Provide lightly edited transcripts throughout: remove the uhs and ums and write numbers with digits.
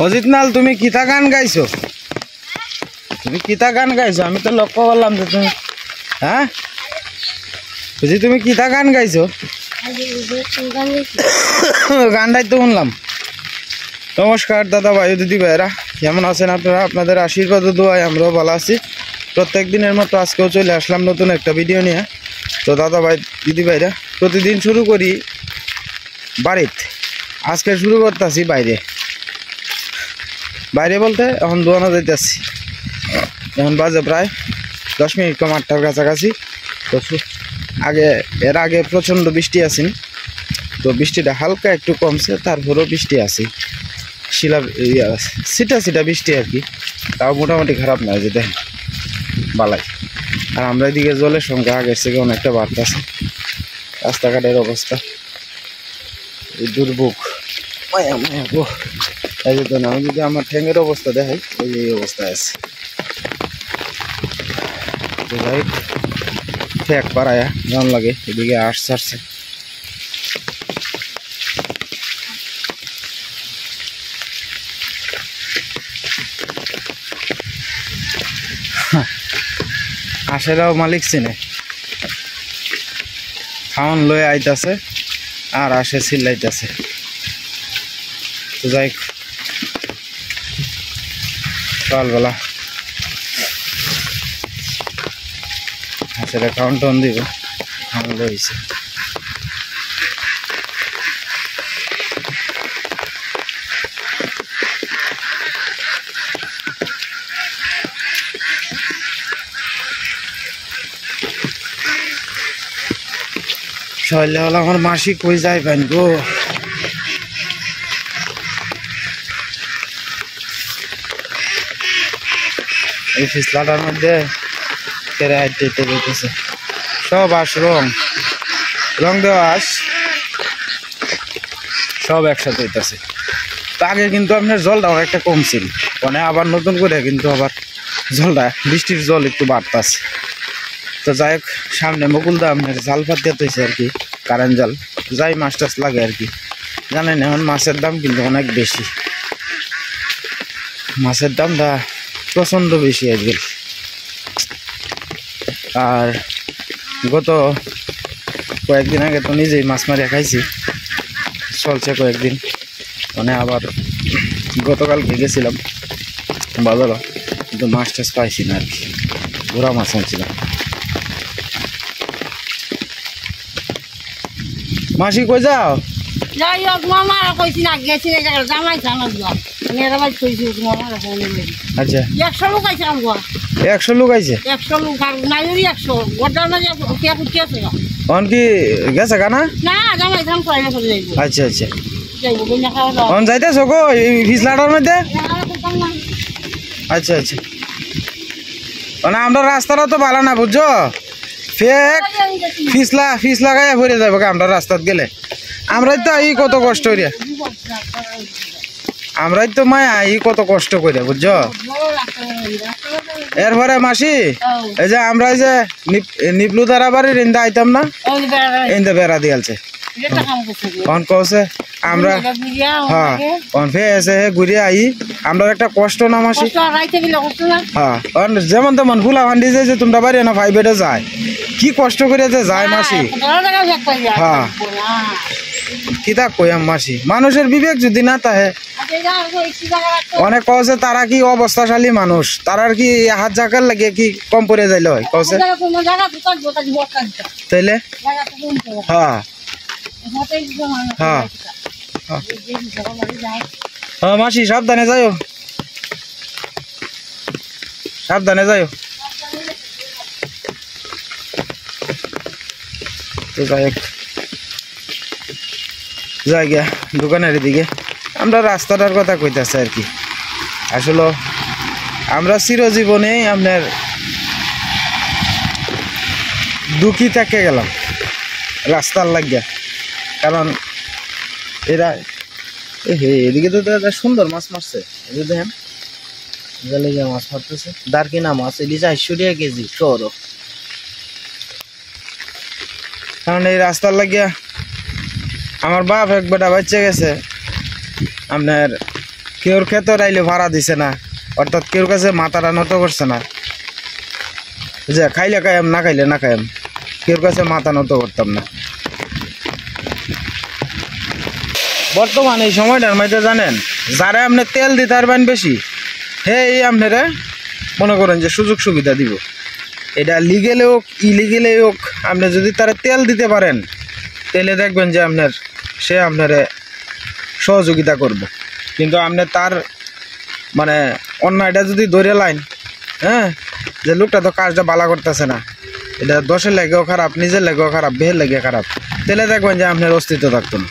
অজিত নাল তুমি কিতা গান গাইছো? তুমি কিতা গান গাইছো? আমি তো লক্ষ্য করলাম যে তুমি হ্যাঁ বুঝি তুমি কিতা গান গাইছো? গানটাই তো শুনলাম। নমস্কার দাদা ভাই দিদি ভাইরা, কেমন আছেন আপনারা? আপনাদের আশীর্বাদ ও দোয়ায় আমরাও ভালো আছি। প্রত্যেক দিনের মতো আজকেও চলে আসলাম নতুন একটা ভিডিও নিয়ে। তো দাদা ভাই দিদি ভাইরা, প্রতিদিন শুরু করি বাড়িতে, আজকে শুরু করতেছি বাইরে। বাইরে বলতে এখন দোয়ানো যাইতেছি। এখন বাজে প্রায় 10 মিনিট কম 8টার কাছাকাছি। তো এর আগে প্রচণ্ড বৃষ্টি আসেন, তো বৃষ্টিটা হালকা একটু কমছে, তারপরেও বৃষ্টি আছে, সিটা বৃষ্টি আর কি। তাও মোটামুটি খারাপ নয়, যে দেখেন বালাই। আর আমরা এদিকে জলের সংখ্যা আগের থেকে অনেকটা বাড়তেছে। রাস্তাঘাটের অবস্থা দুর্ভোগ। এই যে আমি যদি আমার ঠ্যাঙের অবস্থা দেখাই, ওই যে এই অবস্থায় আছে। ঠেক পাড়ায়া জন লাগে, এদিকে আসছে। আশেরাও মালিক চিনে, খাওয়ান লয়ে আইতাছে আর আসে চিল্লাইতেছে। তো যাই সকালবেলা হাঁসের খাওয়ান টন দিব, খাওয়ান লইছে। সকালবেলা আমার মাসি কই যাই পাইন গো। এই ফিসলাটার মধ্যে কেড়ে হাইতে যেতেছে সব আস, রং দেওয়া আস সব একসাথে হইতেছে। তো আগে কিন্তু আপনার জলটা অনেকটা কম ছিল, মানে আবার নতুন করে কিন্তু আবার জলটা, বৃষ্টির জল একটু বাড়তেছে। তো যাই হোক, সামনে মুকুলদা আপনার জাল পাতিয়া তৈছে আর কি, কারেন্ট জাল, যাই মাছ টাছ লাগে আর কি। জানেন এখন মাছের দাম কিন্তু অনেক বেশি, মাছের দামটা প্রচণ্ড বেশি আজকাল। আর গত কয়েকদিন আগে তো নিজেই মাছ মারিয়া খাইছি, চলছে কয়েকদিন। মানে আবার গতকালকে গেছিলাম বাজারে, কিন্তু মাছ টাছ পাইছি না আর কি, ঘোড়া মাছ আনছিলাম। মাসি কই যাও? যাই হোক মামা কইছি না, গেছি জামাই জানো মেয়েরা বাড়ি কইছি মামা। আচ্ছা 100 লোক আইছে আমগো। 100 লোক আইছে? 100 লোক আর নাইরি 100 গোটা না, কে কুটিছে অন কি গেছে কানা? না জামাই জান কইলে করে যাইব। আচ্ছা আচ্ছা যাইব বিনা খাওয়া দাও। অন যাইতেছো গো এই ফিসলাটার মধ্যে? আচ্ছা আচ্ছা, মানে আমরা রাস্তাটা তো ভালো না বুঝছো, ফেক ফিসলা গায়ে ভরে যাবো আমরা রাস্তাত গেলে। আমরাই তো এই কত কষ্ট করিয়া, আমরাই তো মায়া এই কত কষ্ট করিয়া বুঝছো। এরপরে মাসি এই যে আমরা এই যে নিপলু তারা বাড়ির ইন্দা আইতাম না, ইন্দা বেড়া দিয়ালছে কন কছে আমরা। হ্যাঁ কন ফে এসে ঘুরে আই, আমরা একটা কষ্ট না মাসি। হ্যাঁ যেমন তেমন ফুলা ভান্ডি যে তোমরা বাড়ি না ভাই বেটে যায়, কি কষ্ট করে যে যায় মাসি। হ্যাঁ কিতা কইয়াম মাসি, মানুষের বিবেক যদি না থাকে। অনেক কছে তারা কি অবস্থাশালী মানুষ, তারার কি হাত জাকার লাগে কি কম পড়ে যাইলে হয় কছে তাইলে? হ্যাঁ হ্যাঁ হ্যাঁ মাসি সাবধানে যাইও, সাবধানে যাইও। তো যাই হোক, যাই গিয়া দোকানের দিকে। আমরা রাস্তাটার কথা কইতাছি আর কি। আসলে আমরা চিরজীবনে আপনার দুঃখী থেকে গেলাম রাস্তার লাগিয়া, কারণ এরা এদিকে তো সুন্দর মাছ মারছে, এই দেখেন লেগে মাছ মারতেছে, দারকিনা মাছ ইলিশ 800 টাকা কেজি শহর। কারণ এই রাস্তার লাগিয়া আমার বাপ এক বেটা বাচ্চা গেছে আপনার কেউর ক্ষেত্রে আইলে ভাড়া দিছে না, অর্থাৎ কেউর কাছে মাথাটা নত করছে না, যে খাইলে খাইম না খাইলে না খাইম, কেউর কাছে মাথা নত করতাম না। বর্তমানে এই সময়টার মধ্যে জানেন, যারা আপনি তেল দিতে পারবেন বেশি, হে এই আপনারা মনে করেন যে সুযোগ সুবিধা দিব। এটা লিগেলে হোক ইলিগেলে হোক, আপনি যদি তারা তেল দিতে পারেন, তেলে দেখবেন যে সে আপনারে সহযোগিতা করবে। কিন্তু আপনি তার মানে অন্যায়টা যদি ধরে লাইন, হ্যাঁ, যে লোকটা তো কাজটা বালা করতেছে না, এটা দশের লেগেও খারাপ, নিজের লেগেও খারাপ, বেহের লেগে খারাপ, তেলে দেখবেন যে আপনার অস্তিত্ব থাকতো না।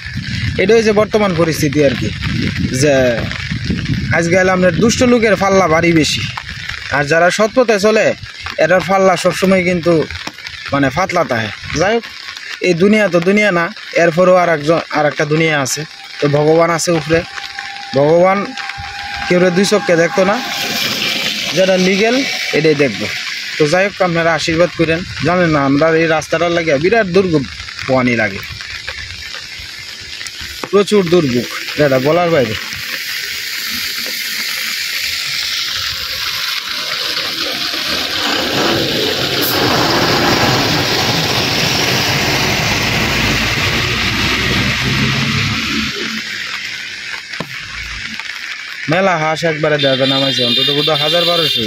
এটা হচ্ছে বর্তমান পরিস্থিতি আর কি, যে আজকাল আপনার দুষ্ট লোকের ফাল্লা ভারী বেশি, আর যারা সৎ পথে চলে এটার ফাল্লা সবসময় কিন্তু মানে ফাতলা থাকে। যাই হোক, এই দুনিয়া তো দুনিয়া না, এরপরেও আর একটা দুনিয়া আছে। তো ভগবান আছে উপরে, ভগবান কেউ দুই চোখকে দেখতো না, যেটা লিগেল এটাই দেখবো। তো যাই হোক, আপনারা আশীর্বাদ করেন। জানেন না, আমরা এই রাস্তাটার লাগে বিরাট দুর্ভোগ পোয়ানি লাগে, প্রচুর দুর্ভোগ, যেটা বলার বাইরে। মেলা হাঁস একবারে দেখা নামাইছে, অন্তত বোধ 1000-1200।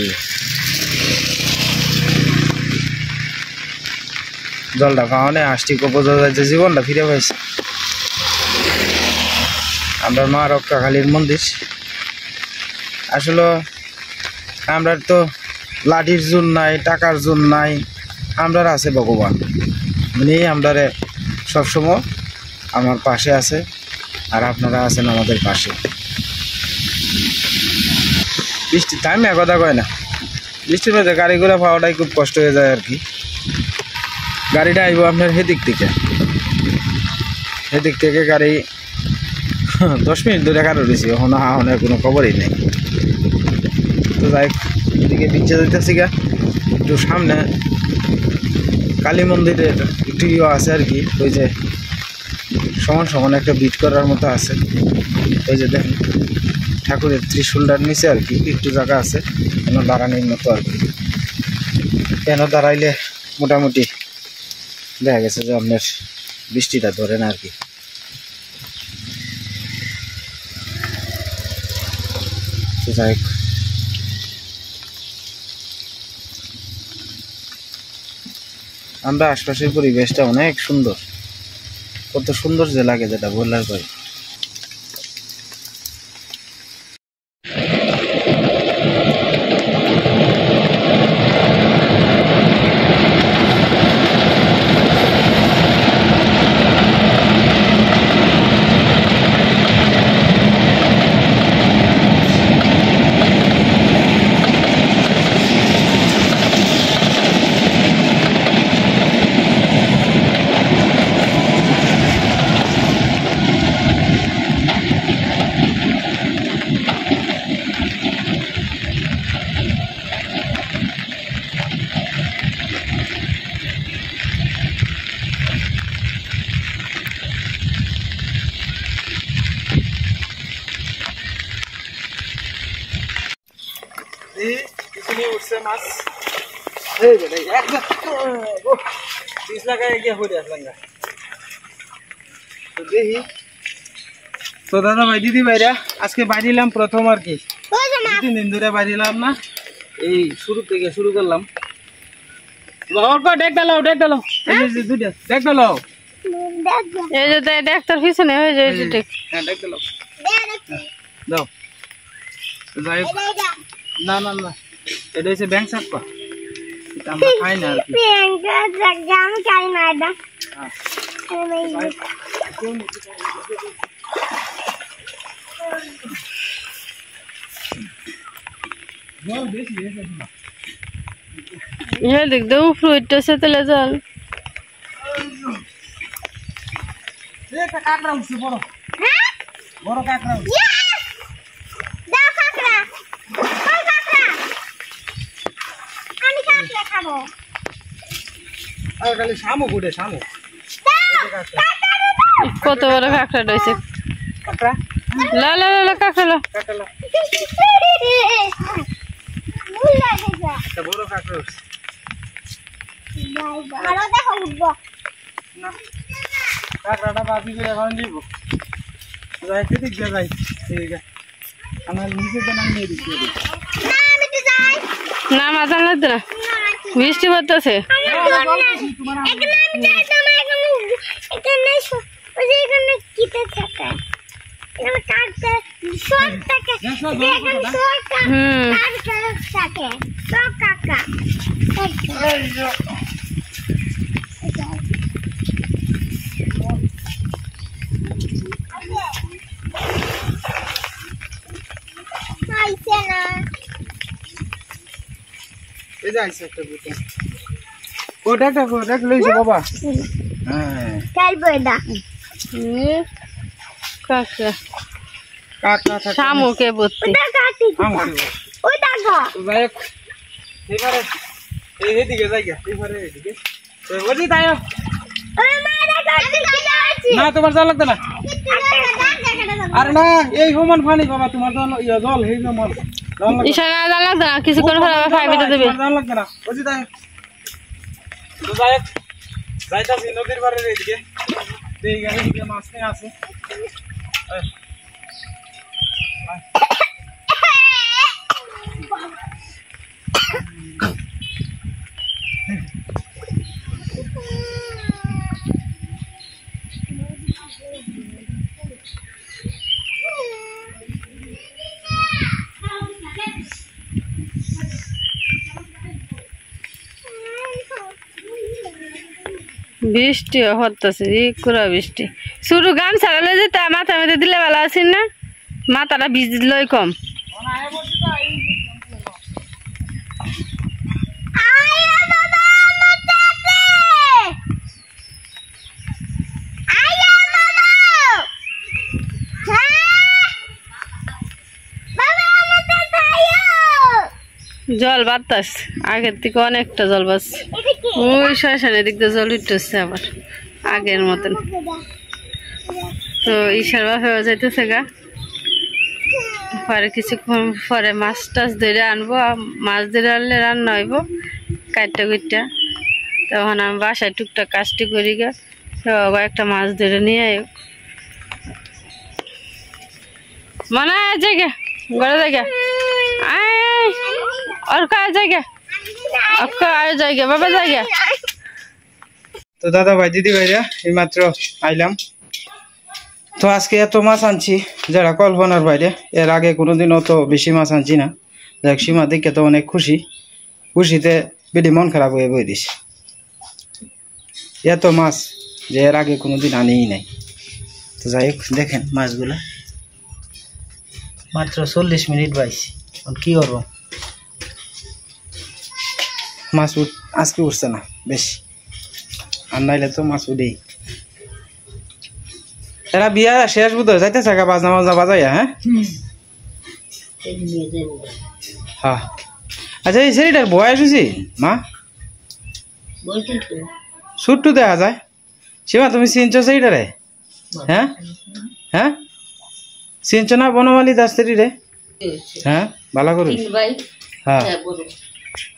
জলটা খাওয়ানে হাঁসটি বোঝা যাচ্ছে জীবনটা ফিরে পাইছে। আমরা মা রক্ষাকালীর মন্দির। আসলে আমরা তো লাঠির জোর নাই, টাকার জোর নাই, আমরা আছে ভগবান। উনি আমরা সবসময় আমার পাশে আছে, আর আপনারা আছেন আমাদের পাশে। বৃষ্টি টাইমে কথা কয় না, বৃষ্টির মধ্যে গাড়ি ঘোড়া পাওয়াটাই খুব কষ্ট হয়ে যায় আর কি। গাড়িটা আইব আপনার হেদিক থেকে গাড়ি 10 মিনিট ধরে কারো রয়েছি, ওখানে কোনো খবরই নেই। তো যাই এদিকে পিছিয়ে যেতেছি গা, একটু সামনে কালী মন্দিরের একটু ইয়ে আছে আর কি, ওই যে সমান একটা বিট করার মতো আছে। ওই যে দেখেন ঠাকুরের ত্রিশূলটার নিচে আর কি একটু জায়গা আছে, কেন দাঁড়ানোর মতো আর কি। কেন দাঁড়াইলে মোটামুটি দেখা গেছে যে আপনার বৃষ্টিটা ধরে না আর কি। যাই হোক, আমরা আশপাশের পরিবেশটা অনেক সুন্দর, কত সুন্দর যে লাগে, যেটা বলার পরে। উঠছে মাছ, দেখি তো দাদা ভাই দিদি ভাইরা আজকে বাইরিলাম প্রথম আর কি, 2-3 দিন ধরে বাইরিলাম না, এই শুরু থেকে শুরু করলাম। দেখ ডালো দেখ ডালো, দেখ ডালো, এই যে ডাক্তার পিছনে হয়ে যায়, হ্যাঁ দেখ ডালো দাও। যাই হোক, না না না, এটা হচ্ছে ব্যাংক সাপ্পা, এটা আমরা খাই না আর কি। দেখ দেবো ফ্রুটটা সে তেলে জল কাঁকড়া উঠছে, বড় বড় কাঁকড়া উঠছে। কত বড় কাঁকড়া রয়েছে, কাঁকড়া লা লা লা কাকলা কাকলা বড় কাকড়া না কাকড়াটা বাকি করে এখন দিব যাই ঠিক যাই ঠিক আছে আমার নিচে জানা নিয়ে দিচ্ছি না মাথা লাগতো না বৃষ্টি পড়তেছে এই যে আইছে একটা বুটা ওটা লইছে বাবা হ্যাঁ কালবো এটা কাকা কাকা শামুকে ভর্তি ওই দেখো ভাই এবারে এইদিকে যাইগা এবারে এইদিকে তো ওদি তাইও না তোমার জল লাগবে না আরে না এই সমান পানি বাবা তোমার জল জল হেই সমান ইশারা লাগতো না কিছুক্ষণ পরে আবার ফাইবিতে দেবে জল লাগবে না ওদি তাই তো যাই যাইতাছি নদীর পাড়ে এইদিকে এই গাড়ি দিয়ে মাছ নিয়ে আসে বৃষ্টি হতেছে ইকুরা বৃষ্টি শুরু গান ছাড়ালে যেতে মাথা মেতে দিলে ভালো আছেন না মাথাটা ভিজলই কম জল বাতাস আগের থেকে অনেকটা জল বাড়ছে ওই শ্মশানের দিক দিয়ে জল উঠতেছে আবার আগের মতন তো ঈশার বাপেও যাইতেছে গা পরে কিছুক্ষণ পরে মাছ টাছ ধরে আনবো মাছ ধরে আনলে রান্না হইব কাটটা কুটটা তখন আমি বাসায় টুকটাক কাজটি করি গা একটা মাছ ধরে নিয়ে আয় মনে হয় জায়গা গড়ে জায়গা और का जाएगा आपका आ जाएगा बाबा जाएगा তো দাদা ভাই দিদি ভাইরা এইমাত্র আইলাম তো আজকে এত মাছ আনছি যারা কল্পনার বাইরে এর আগে কোনোদিন অত বেশি মাছ আনছি না দেখ সীমা দেখে তো অনেক খুশিতে বেডি মন খারাপ হয়ে বই দিস এত মাছ যে এর আগে কোনোদিন আনিই নাই তো যাই হোক দেখেন মাছগুলা মাত্র 40 মিনিট বাইছি কি করবো মাছ আজকে উঠছে না বেশি আর নাইলে তো মাছ উঠেই এরা বিয়া শেষ বুধ যাইতে থাকা বাজনা মাজা বাজাইয়া হ্যাঁ হ্যাঁ আচ্ছা এই ছেলেটার বয়স হয়েছে মা ছুট্টু দেখা যায় সীমা তুমি চিনছো সেইটারে হ্যাঁ হ্যাঁ চিনছো না বনমালী দাস রে হ্যাঁ ভালো করো হ্যাঁ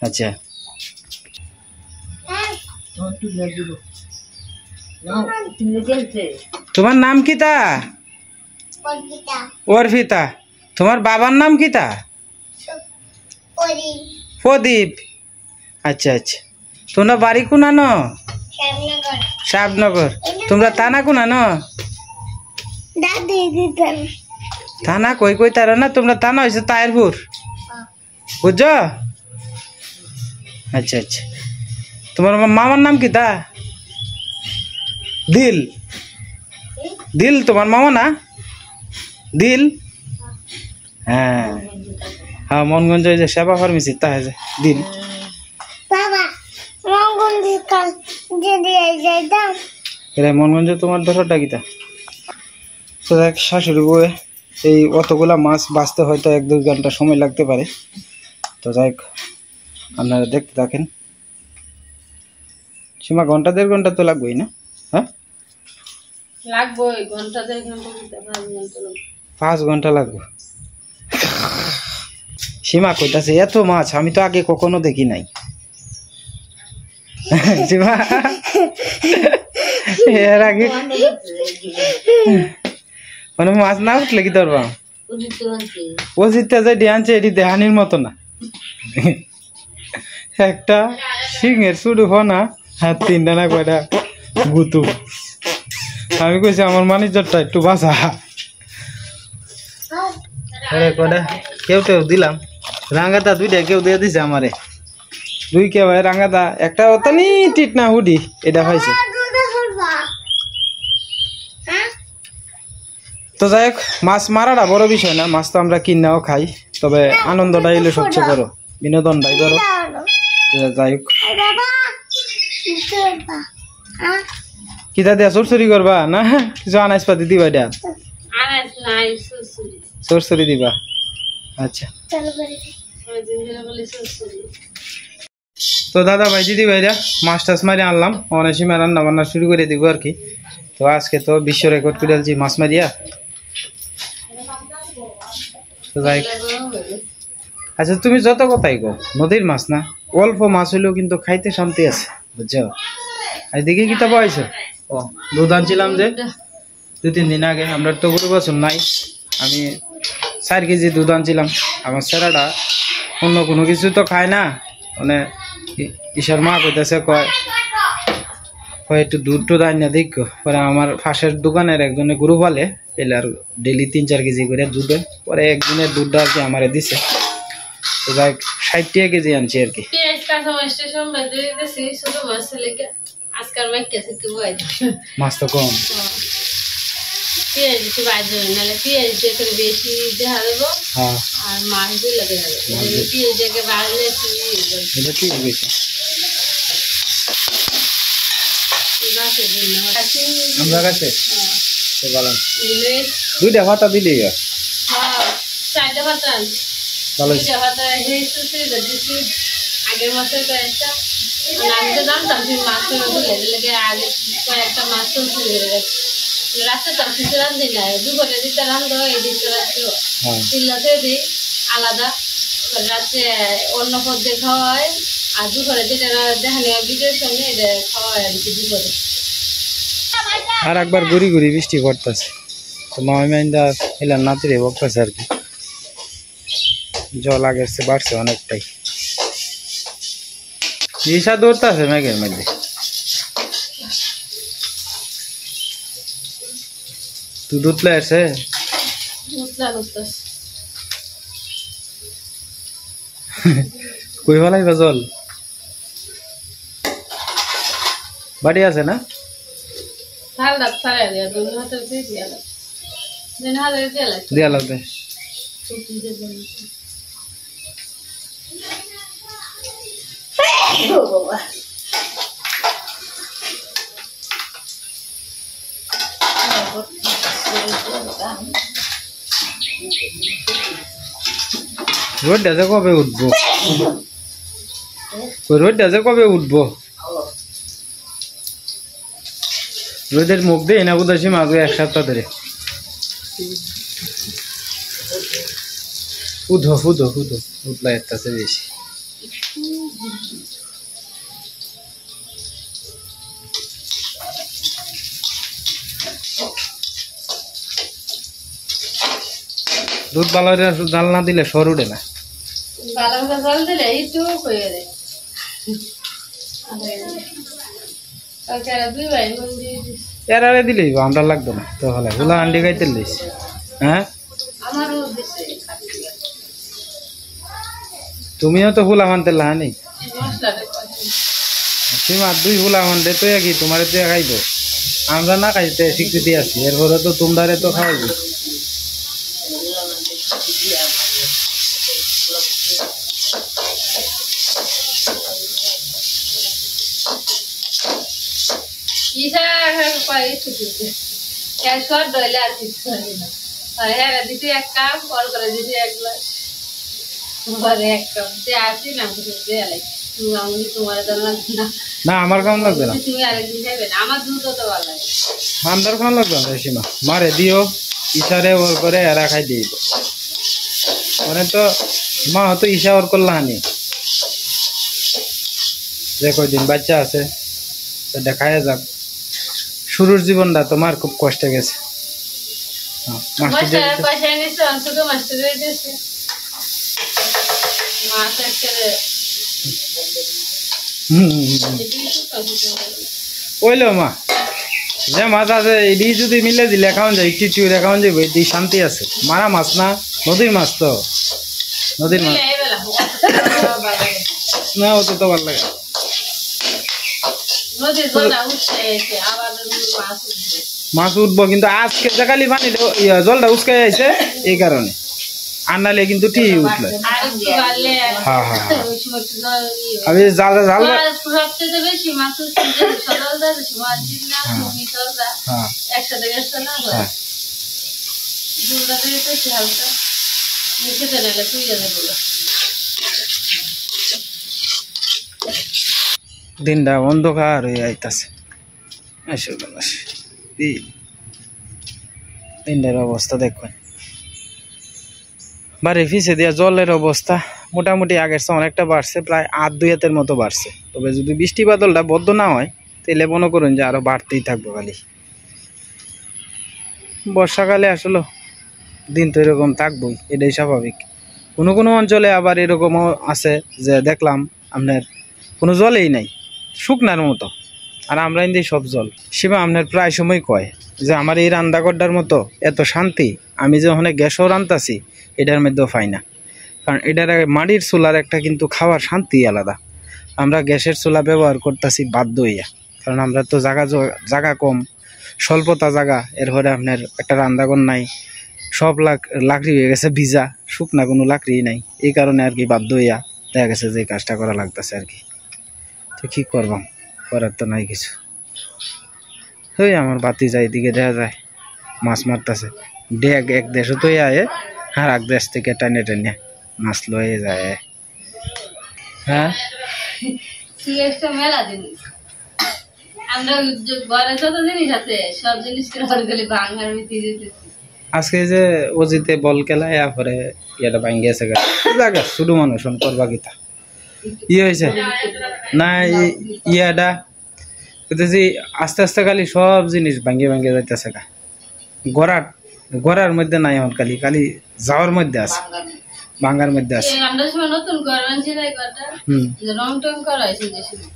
আচ্ছা তোমার নাম কি তা অর্পিতা তোমার বাবার নাম কি তা প্রদীপ আচ্ছা আচ্ছা তোমরা বাড়ি কোনা ন শাবনগর তোমরা থানা কোনা ন থানা কই কই তারা না তোমরা থানা হয়েছে তায়েরপুর বুঝছো আচ্ছা আচ্ছা তোমার মামার নাম কি তা দিল দিল তোমার মামা না দিল হ্যাঁ হ্যাঁ মনগঞ্জ যে সেবা ফার্মেসি তা আছে দিল মনগঞ্জ তোমার দশটা কিতা তো দেখ শাশুড়ি বউয়ে এই অতগুলা মাছ বাঁচতে হয়তো 1-2 ঘন্টা সময় লাগতে পারে তো যাই হোক আপনারা দেখতে থাকেন সীমা 1-1.5 ঘন্টা তো লাগবেই না হ্যাঁ লাগবে ঘন্টা 1.5 ঘন্টা 5 ঘন্টা লাগবে। সীমা কইতাছে এত মাছ আমি তো আগে কখনো দেখি নাই। সীমা এর আগে মানে মাছ না উঠলে কি ধরবা? ও জিততে যায় ডিয়ানছে, এটি দেহানির মতো না। একটা সিংহের শুরু হনা আর 3টা না কয়টা গুতু। আমি কইছি আমার মানিজ্জরটা একটু বাঁচা। কয়টা কেউ কেউ দিলাম, রাঙ্গাতা 2টা কেউ দিয়ে দিছে আমারে। 2 কে ভাই রাঙ্গাতা, একটা অতনি টিট না হুডি এটা হয়েছে। তো যাই হোক, মাছ মারাটা বড় বিষয় না, মাছ তো আমরা কিনাও খাই, তবে আনন্দটাই হইলে সবচেয়ে বড়, বিনোদনটাই বড়। যাই হোক, কিতা দিয়া চুরচুরি করবা না কিছু আনাজপাতি দিবা? এটা চুরচুরি দিবা? আচ্ছা। তো দাদা ভাই দিদি ভাইরা মাছ টাছ মারি আনলাম, অনেক সময় রান্না বান্না শুরু করে দিব আর কি। তো আজকে তো বিশ্ব রেকর্ড করে আলছি মাছ মারিয়া। তো যাই, আচ্ছা তুমি যত কথাই গো, নদীর মাছ না, অল্প মাছ হইলেও কিন্তু খাইতে শান্তি আছে, বুঝছো? এদিকে কি তা পাইছো? ও দুধ আনছিলাম যে 2-3 দিন আগে, আমরা তো গরু বাছুর নাই, আমি 4 কেজি দুধ আনছিলাম। আমার ছেলেটা অন্য কোনো কিছু তো খায় না, মানে ঈশার মা কইতেছে কয় একটু দুধ টুধ আইনা দেখো। পরে আমার পাশের দোকানের একজনে গরু পালে, এলে আর ডেলি 3-4 কেজি করে দুধ দেয়। পরে একদিনের দুধটা আর কি আমারে দিছে। তো যাই 60 কেজি আনছি আর কি। মাছ তো কম, আমরা কাছে 2টা ভাতা দিলে আগের মাসের কয়েকটা আমি তো জানতাম মাছ আগে কয়েকটা মাছ রাস্তা তো কিছু রান্ধি না, দুপুরে দিতে রান্ধো, এই দিতে রাখো চিল্লাতে দিই আলাদা, রাত্রে অন্য পথে খাওয়া হয়, আর দুপুরে যেটা দেখানি ভিডিওর সঙ্গে এটা খাওয়া হয় আর কি দুপুরে। আর একবার গুড়ি গুড়ি বৃষ্টি পড়তেছে, তো মাইন্দা এলার নাতিরে বকতেছে আর কি। জল আগের চেয়ে বাড়ছে অনেকটাই, ঈশা দৌড়তেছে মেঘের মধ্যে। তুই দুধলে আছে কই ফেলাইবা জল? বাড়ি আছে না? দিয়া লাগবে। রোডটা যে কবে উঠবো? রোডটা যে কবে উঠবো? রোদের মুখ দিয়ে না বুঝাছি মাঝে 1 সপ্তাহ ধরে। উঠো উঠো উঠো, উঠলা এরটাছে বেশি। দুধ ভালো জাল না দিলে সর উঠে না, জল দিলে একটু হয়ে যায়। এরারে দিলেই আমরা লাগতো না তো হলে গুলা আন্ডি খাইতে লিস। হ্যাঁ তুমিও তো হুলা মানতে লাহা নেই, সীমা 2 হুলা মানতে তো কি তোমার তো খাইব, আমরা না খাইতে স্বীকৃতি আছি, এরপরে তো তোমরা তো খাওয়াইব। এক কাপ করে দিদি 1 গ্লাস, 1 কাপ আসি না তোমার না আমার কেমন লাগবে না, তুমি আরেকদিন খাইবে না, আমার দুধ তো ভালো লাগে। আমার কেমন লাগবে না সীমা মারে দিও ইশারে ওর করে এরা খাই দিব মানে তো মা হয়তো ঈশা ওর করলাহানি যে কয়দিন বাচ্চা আছে তো দেখায় যাক শুরুর জীবনটা তোমার খুব কষ্টে গেছে ওইলো মা যে মাছ আছে এটি যদি মিলে দিলে খাওয়ান যায় একটু একটু খাওয়ান যাবে এটি শান্তি আছে মারা মাছ না নদীর মাছ তো নদীর মাছ না ও তো ভালো লাগে মাছ উঠবো কিন্তু আজকে সকালে পানি জলটা উস্কাই আছে এই কারণে আর নাহলে কিন্তু ঠিক উঠলো হ্যাঁ হ্যাঁ আমি জাল জাল দিনটা অন্ধকার হয়ে আইতাছে দিনটার অবস্থা দেখবেন বাড়ির পিছে দিয়া জলের অবস্থা মোটামুটি আগের চেয়ে অনেকটা বাড়ছে প্রায় 8-2 হাতের মতো বাড়ছে তবে যদি বৃষ্টি বাদলটা বদ্ধ না হয় তাহলে মনে করুন যে আরো বাড়তেই থাকবো খালি বর্ষাকালে আসলে দিন তো এরকম থাকবোই এটাই স্বাভাবিক কোনো কোনো অঞ্চলে আবার এরকমও আছে যে দেখলাম আপনার কোনো জলেই নাই শুকনার মতো আর আমরা ইন্দি সব জল সেবা আপনার প্রায় সময় কয় যে আমার এই রান্নাঘরটার মতো এত শান্তি আমি যে ওখানে গ্যাসও রান্তাছি এটার মধ্যেও পাই না কারণ এটার মাটির চুলার একটা কিন্তু খাওয়ার শান্তি আলাদা আমরা গ্যাসের চুলা ব্যবহার করতেছি বাধ্য হইয়া কারণ আমরা তো জায়গা কম স্বল্পতা জায়গা এরপরে আপনার একটা রান্নাঘর নাই সব লাকড়ি হয়ে গেছে ভিজা শুকনা কোনো লাকড়ি নাই এই কারণে আর কি বাধ্য হইয়া দেখা গেছে যে কাজটা করা লাগতেছে আর কি তো কি করবাম করার তো নাই কিছু ওই আমার বাতি যায় এদিকে দেখা যায় মাছ মারতেছে এক দেশও তো আয়ে আর এক দেশ থেকে টানে টানে মাছ লয়ে যায় হ্যাঁ মেলা জিনিস আমরা ঘরে যত জিনিস আছে সব জিনিস বাংলার ভিতরে আজকে যে ওজিতে বল খেলা পরে ইয়েটা ভাঙ গেছে জায়গা শুধু মানুষ করবা গীতা ইয়ে হয়েছে না ইয়াটা আস্তে আস্তে খালি সব জিনিস ভাঙ্গে ভাঙ্গে যাইতেছে গা গড়ার মধ্যে নাই এখন খালি খালি যাওয়ার মধ্যে আছে ভাঙ্গার মধ্যে আছে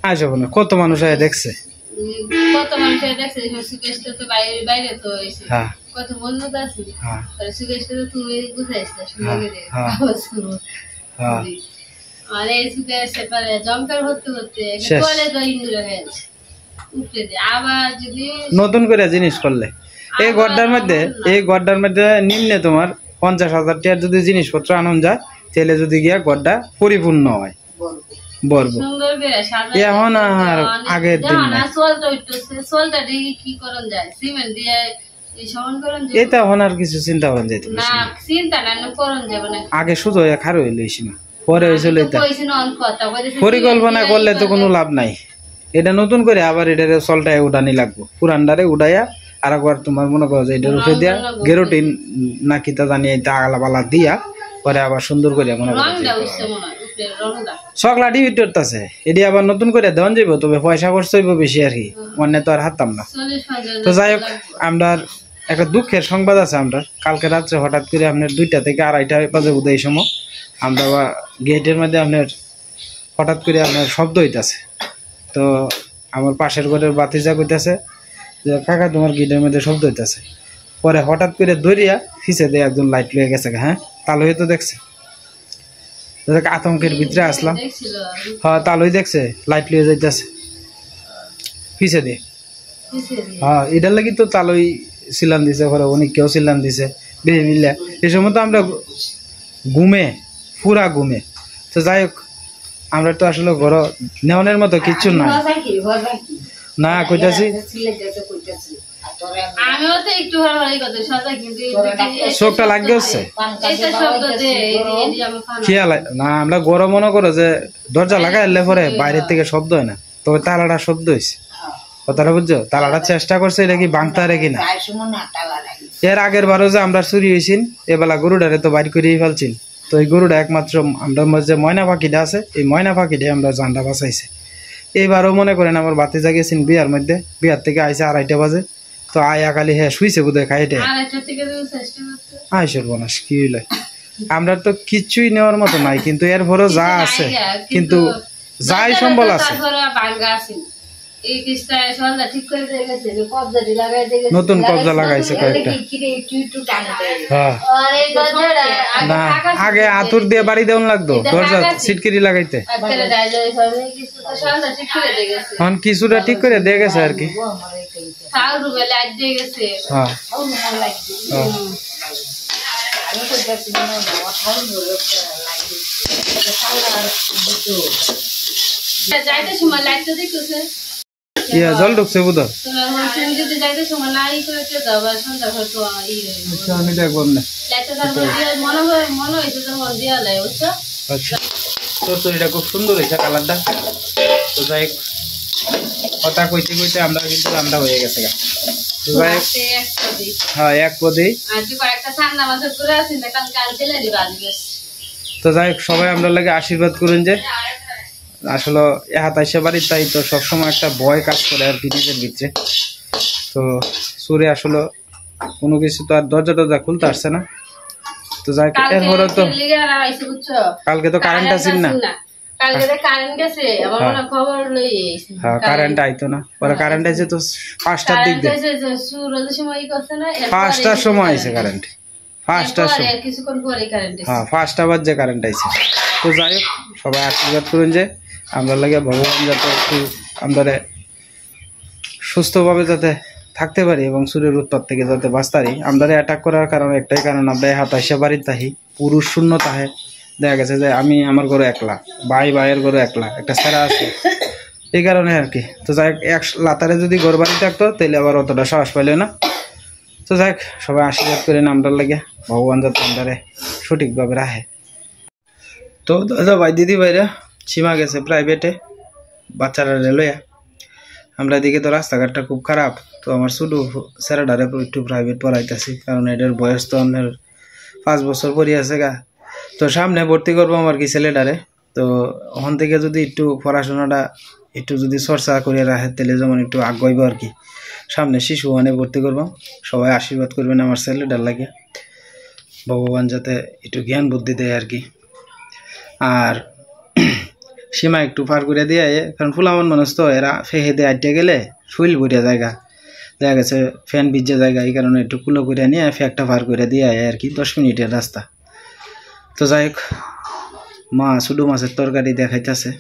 আচ্ছা কত মানুষ দেখছে কত মানুষ দেখছে বাইরে তো হ্যাঁ কত মজবুত আছে তুমি বুঝাইছো আর এই সেপারে জম্পের হতে হতে আবার যদি নতুন করে জিনিস করলে এই গড্ডার মধ্যে নিম্নে তোমার 50,000 টাকার যদি জিনিসপত্র আনন্দ যায় তাহলে যদি গিয়া গড্ডা পরিপূর্ণ হয় বলবো এখন আর আগের দিন এটা এখন আর কিছু চিন্তা করেন যাইতে আগে শুধু খার হইল না পরে হয়েছিল পরিকল্পনা করলে তো কোনো লাভ নাই এটা নতুন করে আবার এটারে চলটায় উঠানি লাগবো পুরানটারে উঠাইয়া আর একবার তোমার মনে করো যে এটার উঠে দিয়া গেরোটিন নাকি তা জানিয়ে আগলা বালা দিয়া পরে আবার সুন্দর করে মনে করো সকলা ডিভিট আছে এটি আবার নতুন করে দেওয়ান যাইব তবে পয়সা খরচ হইব বেশি আর কি অন্য তো আর হাততাম না তো যাই হোক আমরা একটা দুঃখের সংবাদ আছে আমরা কালকে রাত্রে হঠাৎ করে আপনার 2টা থেকে 2:30 বাজে উদয় সময় আমরা গেটের মধ্যে আপনার হঠাৎ করে আপনার শব্দ হইতাছে তো আমার পাশের ঘরের বাতিজা কইতাছে যে কাকা তোমার গেটের মধ্যে শব্দ হইতাছে পরে হঠাৎ করে ধরিয়া ফিসে দিয়ে একজন লাইট লয়ে গেছে হ্যাঁ তালু হয়তো দেখছে আতঙ্কের ভিতরে আসলাম হ্যাঁ তালুই দেখছে লাইট লয়ে যাইতেছে ফিসে দিয়ে হ্যাঁ এটার লাগি তো তালুই সিলান দিছে ঘরে অনেক কেউ সিলান দিছে বেশি মিললে এই সময় তো আমরা পুরা ঘুমে তো যাই হোক আমরা তো আসলে ঘর নেওয়ানোর মতো কিচ্ছু নাই না কইতাছি চোখটা লাগে হচ্ছে খেয়াল না আমরা গরম মনে করো যে দরজা লাগাই এলে পরে বাইরের থেকে শব্দ হয় না তবে তালাটা শব্দ হয়েছে কথাটা বুঝছো তালাটা চেষ্টা করছে এটা কি ভাঙতে পারে কিনা এর আগের বারও যে আমরা চুরি হয়েছিল এবেলা গরুটারে তো বাইর করেই ফেলছিল। তো এই গরুটা একমাত্র আমরা যে ময়না পাখিটা আছে এই ময়না পাখিটাই আমরা জানটা বাঁচাইছে। এইবারও মনে করেন আমার বাতি জাগিয়েছেন বিয়ার মধ্যে, বিয়ার থেকে আইসে 2:30 বাজে। তো আয়া কালি হ্যাঁ শুইছে বোধহয় খাইটে আইসর বনাস কি হইলে আমরা তো কিচ্ছুই নেওয়ার মতো নাই, কিন্তু এরপরও যা আছে কিন্তু যাই সম্বল আছে নতুন কবজা লাগাইছে কয়েকটা। হ্যাঁ না আগে আতুর দিয়ে বাড়ি দেওয়ান লাগতো দরজা সিটকিরি লাগাইতে, এখন কিছুটা ঠিক করে দিয়ে গেছে আর কি। হ্যাঁ জল ঢুকছে বোধ আমি দেখব না। আচ্ছা চচ্চড়িটা খুব সুন্দর হয়েছে কালারটা। তো যাই কথা কইতে কইতে আমরা কিন্তু রান্না হয়ে গেছে। হ্যাঁ এক পদেই তো যাই সবাই আমরা লাগে আশীর্বাদ করুন যে আসলে হাত আসে বাড়ির তাই তো সবসময় একটা ভয় কাজ করে আর কি নিজের ভিতরে। তো সুরে আসলে কোনো কিছু তো আর দরজা টরজা খুলতে আসছে না। তো যাই এরপরে তো কালকে তো কারেন্ট আসেন না, হ্যাঁ কারেন্ট আইতো না, পরে কারেন্ট আইছে তো 5টার দিক দিয়ে 5টার সময় আইছে কারেন্ট, 5টার সময় হ্যাঁ 5টা বাজে কারেন্ট আইছে। তো যাই হোক সবাই আশীর্বাদ করুন যে আমরা লাগে ভগবান যাতে একটু আমরা সুস্থভাবে যাতে থাকতে পারি এবং শরীরের উৎপাত থেকে যাতে বাঁচতে পারি। আমরা অ্যাটাক করার কারণ একটাই কারণ আমরা হাত আসে বাড়ির তাহি পুরুষ শূন্য তাহে দেখা গেছে যে আমি আমার ঘরে একলা, ভাইয়ের ঘরে একলা, একটা ছেঁড়া আছে এই কারণে আর কি। তো যাই এক লাতারে যদি ঘর বাড়ি থাকতো তাহলে আবার অতটা সাহস পাইলে না। তো যাই সবাই আশীর্বাদ করেন আমরা লাগে ভগবান যাতে আমরা সঠিকভাবে রাখে। তো দাদা ভাই দিদি ভাইরা সীমা গেছে প্রাইভেটে বাচ্চারা লইয়া, আমরা এদিকে তো রাস্তাঘাটটা খুব খারাপ। তো আমার ছোটো ছেলেটারে একটু প্রাইভেট পড়াইতেছি কারণ এটার বয়স তো আমার 5 বছর পরই আছে গা। তো সামনে ভর্তি করবো আমার কি ছেলেটারে। তো ওখান থেকে যদি একটু পড়াশোনাটা একটু যদি চর্চা করে রাখে তাহলে যেমন একটু আগ্রহীব আর কি। সামনে শিশু ওখানে ভর্তি করবো, সবাই আশীর্বাদ করবেন আমার ছেলেটার লাগে ভগবান যাতে একটু জ্ঞান বুদ্ধি দেয় আর কি। আর সীমা একটু পার করে দিয়ে কারণ ফুলামন মানুষ তো এরা ফেহে দিয়ে আটটে গেলে শৈল ভরিয়া জায়গা দেখা গেছে ফ্যান ভিজে জায়গা, এই কারণে একটু কুলো করে নিয়ে ফ্যাকটা পার করে দিয়ে আর কি 10 মিনিটের রাস্তা। তো যাই হোক মা শুধু মাছের তরকারি দেখাইতেছে,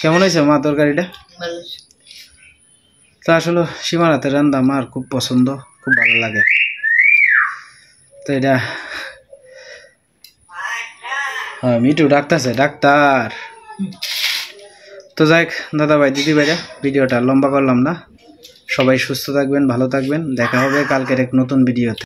কেমন হয়েছে মা তরকারিটা? তো আসলে সীমার হাতের রান্না আমার খুব পছন্দ, খুব ভালো লাগে। তো এটা হ্যাঁ মিঠু ডাকতেছে ডাক্তার। তো যাই দাদা ভাই দিদি ভাইরা ভিডিওটা লম্বা করলাম না, সবাই সুস্থ থাকবেন, ভালো থাকবেন, দেখা হবে কালকের এক নতুন ভিডিওতে।